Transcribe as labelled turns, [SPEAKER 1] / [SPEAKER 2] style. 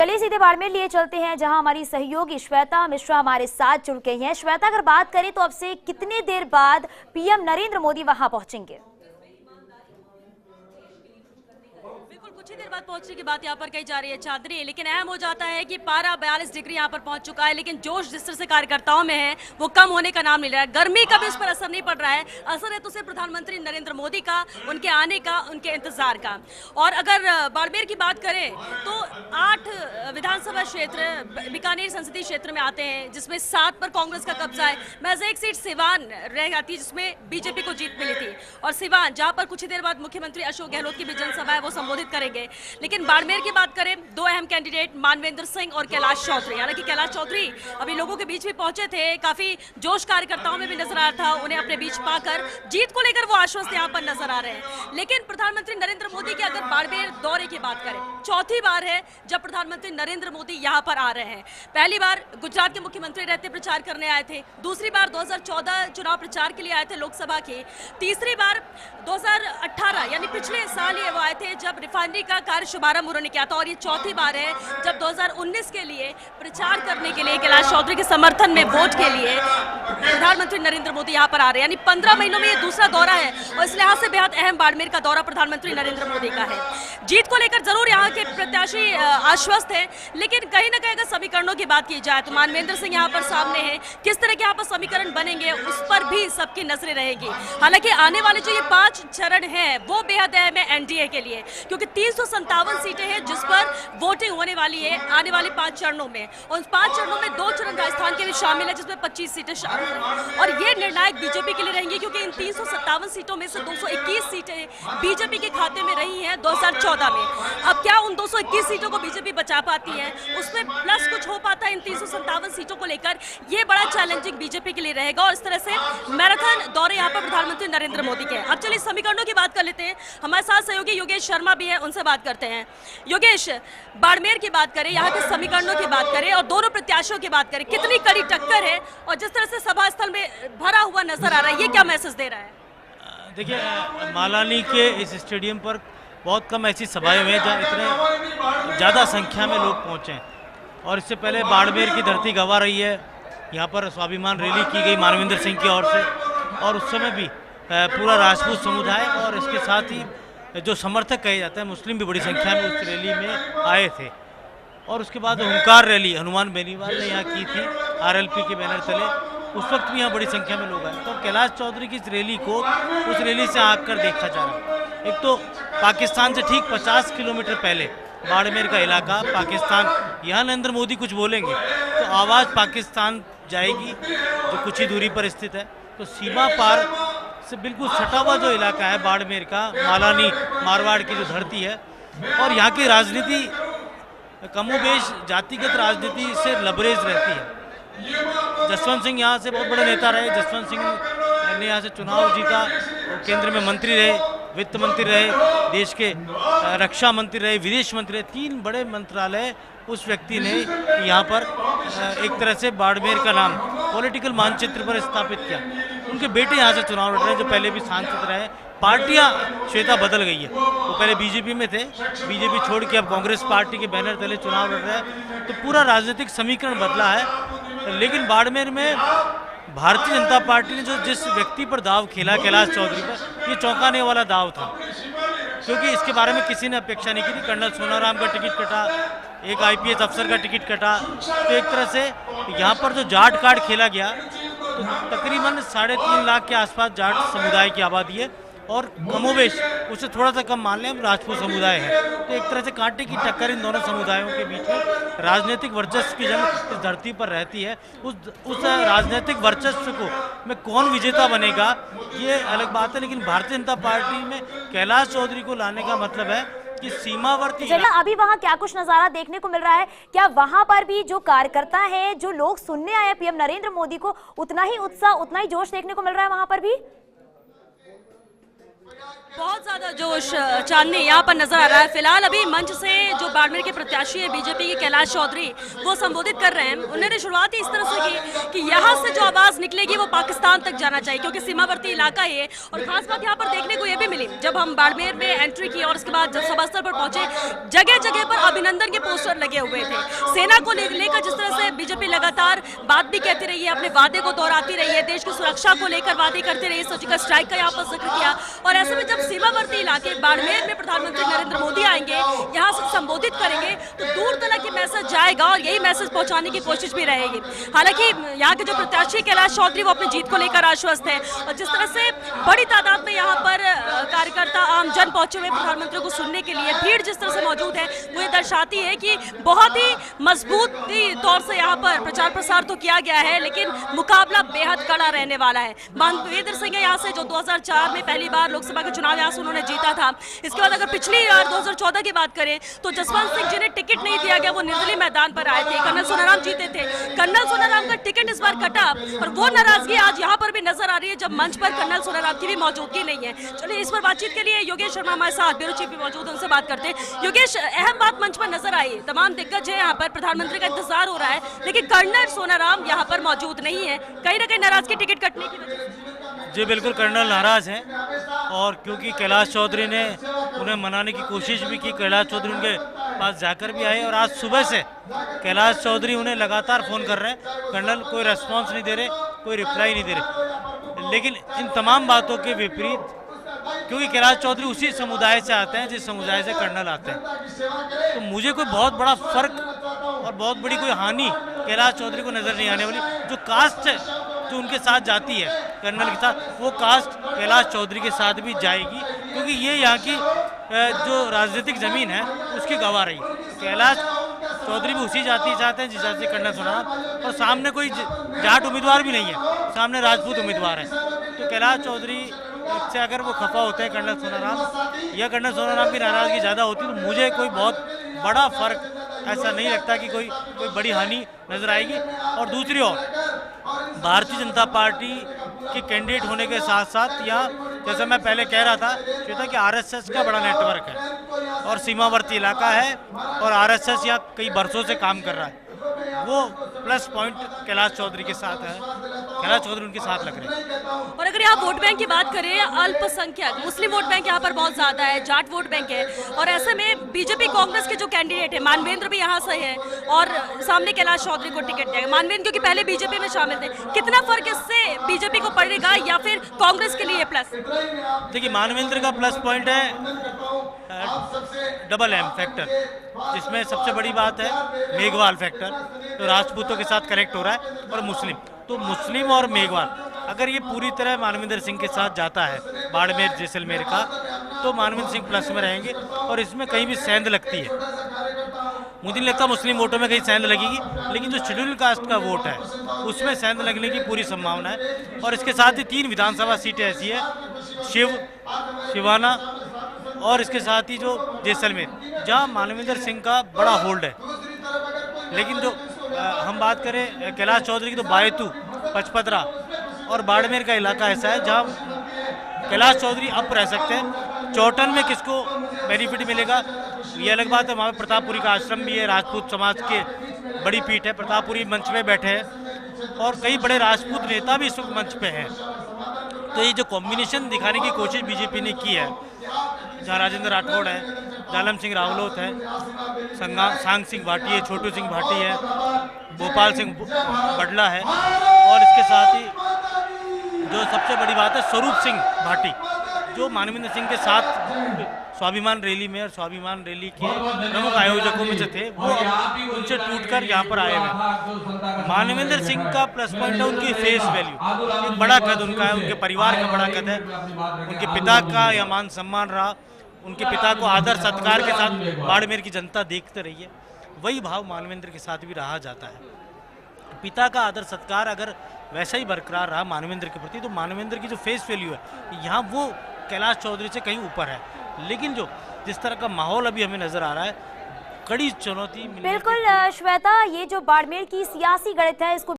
[SPEAKER 1] चलिए सीधे बाड़मेर लिए चलते हैं, जहां हमारी सहयोगी श्वेता मिश्रा हमारे साथ जुड़ गई हैं। श्वेता, अगर बात करें तो अब से कितनी देर बाद पीएम नरेंद्र मोदी वहां पहुंचेंगे?
[SPEAKER 2] कुछ ही देर बाद पहुंचने की बात यहाँ पर कही जा रही है चांदनी, लेकिन अहम हो जाता है कि पारा 42 डिग्री यहाँ पर पहुंच चुका है, लेकिन जोश जिस तरह से कार्यकर्ताओं में है वो कम होने का नाम नहीं ले रहा है। गर्मी का भी उस पर असर नहीं पड़ रहा है, असर है तो सिर्फ प्रधानमंत्री नरेंद्र मोदी का, उनके आने का, उनके इंतजार का। और अगर बाड़मेर की बात करें तो 8 विधानसभा क्षेत्र बीकानेर संसदीय क्षेत्र में आते हैं, जिसमें 7 पर कांग्रेस का कब्जा है। महज एक सीट सिवान रह जाती है जिसमें बीजेपी को जीत मिली थी, और सिवान जहां पर कुछ ही देर बाद मुख्यमंत्री अशोक गहलोत की भी जनसभा है वो संबोधित करेंगे। लेकिन बाड़मेर की बात करें, 2 अहम कैंडिडेट मानवेंद्र सिंह और कैलाश चौधरी, हालांकि कैलाश चौधरी अभी लोगों के बीच भी पहुंचे थे, काफी जोश कार्यकर्ताओं में भी नजर आ रहा था, उन्हें अपने बीच पाकर जीत को लेकर वो आश्वस्त यहाँ पर नजर आ रहे हैं। लेकिन प्रधानमंत्री नरेंद्र मोदी के अगर बाड़मेर दौरे की बात करें, चौथी बार है जब प्रधानमंत्री नरेंद्र मोदी यहाँ पर आ रहे हैं। पहली बार गुजरात के मुख्यमंत्री रहते प्रचार करने आए थे, दूसरी बार 2014 चुनाव प्रचार के लिए आए थे लोकसभा के, तीसरी बार 2018 यानी पिछले साल ही वो आए थे जब रिफाइनरी का कार्य शुभारंभ उन्होंने किया था, और ये चौथी बार है जब 2019 के लिए प्रचार करने के लिए कैलाश चौधरी के समर्थन में वोट के लिए प्रधानमंत्री नरेंद्र मोदी यहाँ पर आ रहे हैं। यानी 15 महीनों में ये दूसरा दौरा है, और इस लिहाज से बेहद अहम बाड़मेर का दौरा प्रधानमंत्री नरेंद्र मोदी का है। जीत को लेकर जरूर यहाँ के प्रत्याशी आश्वस्त है, लेकिन कहीं ना कहीं अगर समीकरणों की बात की जाए तो मानवेंद्र सिंह यहाँ पर सामने है, किस तरह के यहाँ पर समीकरण बनेंगे उस पर भी सबकी नजरें रहेगी। हालांकि आने वाले जो ये 5 चरण है वो बेहद अहम है एनडीए के लिए, क्योंकि 357 सीटें हैं जिस पर वोटिंग होने वाली है आने वाले 5 चरणों में, और उन 5 चरणों में 2 चरण राजस्थान के भी शामिल है जिसमें 25 सीटें शामिल हैं, और ये निर्णायक बीजेपी के लिए रहेंगी, क्योंकि इन 357 सीटों में से 221 सीटें बीजेपी के खाते में रही हैं 2014 में। अब क्या उन 221 सीटों को बीजेपी बचा पाती है, उसमें प्लस कुछ हो पाता है इन 357 सीटों को लेकर, ये बड़ा चैलेंजिंग बीजेपी के लिए रहेगा। और इस तरह से मैराथन दौरे यहाँ पर प्रधानमंत्री नरेंद्र मोदी के। अब चलिए समीकरणों की बात कर लेते हैं, हमारे साथ सहयोगी योगेश शर्मा भी है, उनसे बात करते हैं। योगेश, बाड़मेर की बात करें, यहाँ के समीकरणों की बात करें और दोनों प्रत्याशियों की बात करें, कितनी कड़ी टक्कर है, और जिस तरह से सभा स्थल में भरा हुआ नजर आ रहा है, ये क्या मैसेज दे रहा है?
[SPEAKER 3] देखिए, मालानी के इस स्टेडियम पर बहुत कम ऐसी सभाएं हुई हैं जहाँ इतने ज़्यादा संख्या में लोग पहुँचे हैं, और इससे पहले बाड़मेर की धरती गंवा रही है। यहाँ पर स्वाभिमान रैली की गई मानवेंद्र सिंह की ओर से, और उस समय भी पूरा राजपूत समुदाय और इसके साथ ही जो समर्थक कहे जाते हैं मुस्लिम भी बड़ी संख्या में उस रैली में आए थे। और उसके बाद हुंकार रैली हनुमान बेनीवाल ने यहाँ की थी आरएलपी के बैनर तले, उस वक्त भी यहाँ बड़ी संख्या में लोग आए। तो कैलाश चौधरी की इस रैली को उस रैली से आकर देखा जा रहा है। एक तो पाकिस्तान से ठीक 50 किलोमीटर पहले बाड़मेर का इलाका पाकिस्तान, यहाँ नरेंद्र मोदी कुछ बोलेंगे तो आवाज़ पाकिस्तान जाएगी जो कुछ ही दूरी पर स्थित है। तो सीमा पार से बिल्कुल सटा हुआ जो इलाका है बाड़मेर का, मालानी मारवाड़ की जो धरती है, और यहाँ की राजनीति कमोबेश जातिगत राजनीति से लबरेज रहती है। जसवंत सिंह यहाँ से बहुत बड़े नेता रहे, जसवंत सिंह ने यहाँ से चुनाव जीता, और केंद्र में मंत्री रहे, वित्त मंत्री रहे, देश के रक्षा मंत्री रहे, विदेश मंत्री रहे, 3 बड़े मंत्रालय उस व्यक्ति ने यहाँ पर एक तरह से बाड़मेर का नाम पॉलिटिकल मानचित्र पर स्थापित किया। उनके बेटे यहाँ से चुनाव लड़ रहे हैं जो पहले भी सांसद रहे। पार्टियाँ श्वेता बदल गई है, वो पहले बीजेपी में थे, बीजेपी छोड़ के अब कांग्रेस पार्टी के बैनर तले चुनाव लड़ रहे हैं। तो पूरा राजनीतिक समीकरण बदला है। लेकिन बाड़मेर में भारतीय जनता पार्टी ने जो जिस व्यक्ति पर दाव खेला कैलाश चौधरी पर, ये चौंकाने वाला दाव था, क्योंकि इसके बारे में किसी ने अपेक्षा नहीं की थी। कर्नल सोनाराम का टिकट कटा, एक आईपीएस अफसर का टिकट कटा, तो एक तरह से यहाँ पर जो जाट कार्ड खेला गया, तो तकरीबन 3.5 लाख के आसपास जाट समुदाय की आबादी है, और कमोवेश उससे थोड़ा सा कम मान लें हम राजपूत समुदाय है। तो एक तरह से कांटे की टक्कर इन दोनों समुदायों के बीच में राजनीतिक वर्चस्व की जंग इस धरती पर रहती है। उस राजनीतिक वर्चस्व को में कौन विजेता बनेगा ये अलग बात है, लेकिन भारतीय जनता पार्टी में कैलाश चौधरी को लाने का मतलब है कि सीमावर्ती
[SPEAKER 1] अभी वहाँ क्या कुछ नजारा देखने को मिल रहा है? क्या वहाँ पर भी जो कार्यकर्ता हैं, जो लोग सुनने आए पीएम नरेंद्र मोदी को, उतना ही उत्साह, उतना ही जोश देखने को मिल रहा है वहाँ पर भी?
[SPEAKER 2] बहुत ज्यादा जोश चांदनी यहाँ पर नजर आ रहा है। फिलहाल अभी मंच से जो बाड़मेर के प्रत्याशी है बीजेपी के कैलाश चौधरी, वो संबोधित कर रहे हैं। उन्होंने शुरुआत ही इस तरह से की कि यहाँ से जो आवाज निकलेगी वो पाकिस्तान तक जाना चाहिए, क्योंकि सीमावर्ती इलाका है। और खास बात यहाँ पर देखने को ये भी मिली, जब हम बाड़मेर में एंट्री की और उसके बाद जब सभा स्थल पर पहुंचे, जगह जगह पर अभिनंदन के पोस्टर लगे हुए थे। सेना को लेकर जिस तरह से बीजेपी लगातार बात भी कहती रही है, अपने वादे को दोहराती रही है, देश की सुरक्षा को लेकर वादे करती रही है, सर्जिकल स्ट्राइक का यहाँ पर जिक्र किया। और ऐसे में जब सीमावर्ती इलाके बाड़मेर में प्रधानमंत्री नरेंद्र मोदी आएंगे, यहाँ से संबोधित करेंगे, तो दूर तक ये मैसेज जाएगा और यही मैसेज पहुंचाने की कोशिश भी रहेगी। हालांकि यहाँ के जो प्रत्याशी कैलाश चौधरी वो अपनी जीत को लेकर आश्वस्त है। और जिस तरह से बड़ी तादाद में यहाँ पर कार्यकर्ता आम जन पहुंचे हुए प्रधानमंत्री को सुनने के लिए, भीड़ जिस तरह से मौजूद है, वो ये दर्शाती है कि बहुत ही मजबूत तौर से यहाँ पर प्रचार प्रसार तो किया गया है, लेकिन मुकाबला बेहद कड़ा रहने वाला है। मानवेंद्र सिंह है यहाँ से, जो 2004 में पहली बार लोकसभा के चुनाव यहाँ से उन्होंने जीता था। इसके बाद अगर पिछली बार 2014 की बात करें तो जसवंत सिंह जिन्हें टिकट नहीं दिया गया, वो निर्दलीय मैदान पर आए थे। कर्नल सोनाराम जीते थे। कर्नल सोनाराम का टिकट इस बार कटा और वो नाराजगी आज यहाँ पर भी नजर आ रही है, जब मंच पर कर्नल सोनाराम की भी मौजूदगी नहीं है। चलिए इस पर बातचीत के लिए योगेश शर्मा हमारे साथ ब्यूरो चीफ भी मौजूद है, उनसे बात करते हैं। योगेश, अहम बात मंच पर नजर आई, तमाम दिग्गज है यहाँ पर, प्रधानमंत्री का इंतजार हो रहा है, लेकिन कर्नल सोनाराम यहाँ पर मौजूद नहीं है। कहीं ना कहीं नाराजगी टिकट कटने की वजह से।
[SPEAKER 3] जी बिल्कुल, कर्नल नाराज हैं, और क्योंकि कैलाश चौधरी ने उन्हें मनाने की कोशिश भी की, कैलाश चौधरी उनके पास जाकर भी आए, और आज सुबह से कैलाश चौधरी उन्हें लगातार फ़ोन कर रहे हैं। कर्नल कोई रेस्पॉन्स नहीं दे रहे, कोई रिप्लाई नहीं दे रहे। लेकिन इन तमाम बातों के विपरीत, क्योंकि कैलाश चौधरी उसी समुदाय से आते हैं जिस समुदाय से कर्नल आते हैं, तो मुझे कोई बहुत बड़ा फर्क और बहुत बड़ी कोई हानि कैलाश चौधरी को नज़र नहीं आने वाली। जो कास्ट है जो उनके साथ जाती है कर्नल के साथ, वो कास्ट कैलाश चौधरी के साथ भी जाएगी, क्योंकि ये यहाँ की जो राजनीतिक ज़मीन है उसकी गवाह रही। कैलाश चौधरी भी उसी जाति से आते हैं जिस जाति से कर्नल सोनाराम, और सामने कोई जाट उम्मीदवार भी नहीं है, सामने राजपूत उम्मीदवार है। तो कैलाश चौधरी से अगर वो खफा होते हैं कर्नल सोनाराम, या कर्नल सोनाराम की नाराज़गी ज़्यादा होती, तो मुझे कोई बहुत बड़ा फ़र्क ऐसा नहीं लगता कि कोई बड़ी हानि नज़र आएगी। और दूसरी ओर भारतीय जनता पार्टी के कैंडिडेट होने के साथ साथ यहाँ, जैसे मैं पहले कह रहा था श्वेता, कि आरएसएस का बड़ा नेटवर्क है और सीमावर्ती इलाका है, और आरएसएस यहाँ कई बरसों से काम कर रहा है। वो प्लस पॉइंट कैलाश चौधरी के साथ है, कैलाश चौधरी उनके साथ लग रहे हैं।
[SPEAKER 2] और अगर यहाँ वोट बैंक की बात करें, अल्पसंख्यक मुस्लिम वोट बैंक यहाँ पर बहुत ज्यादा है, जाट वोट बैंक है, और ऐसे में बीजेपी कांग्रेस के जो कैंडिडेट है, मानवेंद्र भी यहाँ से है, और सामने कैलाश चौधरी को टिकट देगा। मानवेंद्र क्योंकि पहले बीजेपी में शामिल थे, कितना फर्क इससे बीजेपी को पड़ेगा या फिर कांग्रेस के लिए प्लस?
[SPEAKER 3] देखिए, मानवेंद्र का प्लस पॉइंट है डबल एम फैक्टर, जिसमें सबसे बड़ी बात है मेघवाल फैक्टर, तो राजपूतों के साथ कनेक्ट हो रहा है, और मुस्लिम, तो मुस्लिम और मेघवाल अगर ये पूरी तरह मानवेंद्र सिंह के साथ जाता है बाड़मेर जैसलमेर का, तो मानवेंद्र सिंह प्लस में रहेंगे। और इसमें कहीं भी सेंध लगती है, मुझे नहीं लगता मुस्लिम वोटों में कहीं सेंध लगेगी, लेकिन जो शेड्यूल कास्ट का वोट है उसमें सेंध लगने की पूरी संभावना है। और इसके साथ ही 3 विधानसभा सीटें ऐसी है, शिवाना और इसके साथ ही जो जैसलमेर, जहाँ मानवेंद्र सिंह का बड़ा होल्ड है। लेकिन जो हम बात करें कैलाश चौधरी की, तो बायतू, पचपदरा और बाड़मेर का इलाका ऐसा है जहाँ कैलाश चौधरी अप रह सकते हैं। चौटन में किसको बेनिफिट मिलेगा ये अलग बात है, वहाँ पर प्रतापपुरी का आश्रम भी है, राजपूत समाज के बड़ी पीठ है, प्रतापपुरी मंच में बैठे हैं, और कई बड़े राजपूत नेता भी इस वक्त मंच पे हैं। तो ये जो कॉम्बिनेशन दिखाने की कोशिश बीजेपी ने की है, जहाँ राजेंद्र राठौड़ है, जालम सिंह रावलोत है, सांग सिंह भाटी है, छोटू सिंह भाटी है, भोपाल सिंह बडला है, और इसके साथ ही जो सबसे बड़ी बात है स्वरूप सिंह भाटी, जो मानवेंद्र सिंह के साथ स्वाभिमान रैली में और स्वाभिमान रैली के प्रमुख आयोजकों में से थे, वो उनसे टूटकर यहाँ पर आए हुए। मानवेंद्र सिंह का प्लस पॉइंट है उनकी फेस वैल्यू, एक बड़ा कद उनका है, उनके परिवार का बड़ा कद है, उनके पिता का यह मान सम्मान रहा, उनके पिता को आदर सत्कार के साथ बाड़मेर की जनता देखते रही है, वही भाव मानवेंद्र के साथ भी रहा जाता है। पिता का आदर सत्कार अगर वैसा ही बरकरार रहा मानवेंद्र के प्रति, तो मानवेंद्र की जो फेस वैल्यू है यहाँ वो कैलाश चौधरी से कहीं ऊपर है। लेकिन जो जिस तरह का माहौल अभी हमें नजर आ रहा है, कड़ी चुनौती।
[SPEAKER 1] बिल्कुल श्वेता, ये जो बाड़मेर की सियासी गणित है इसको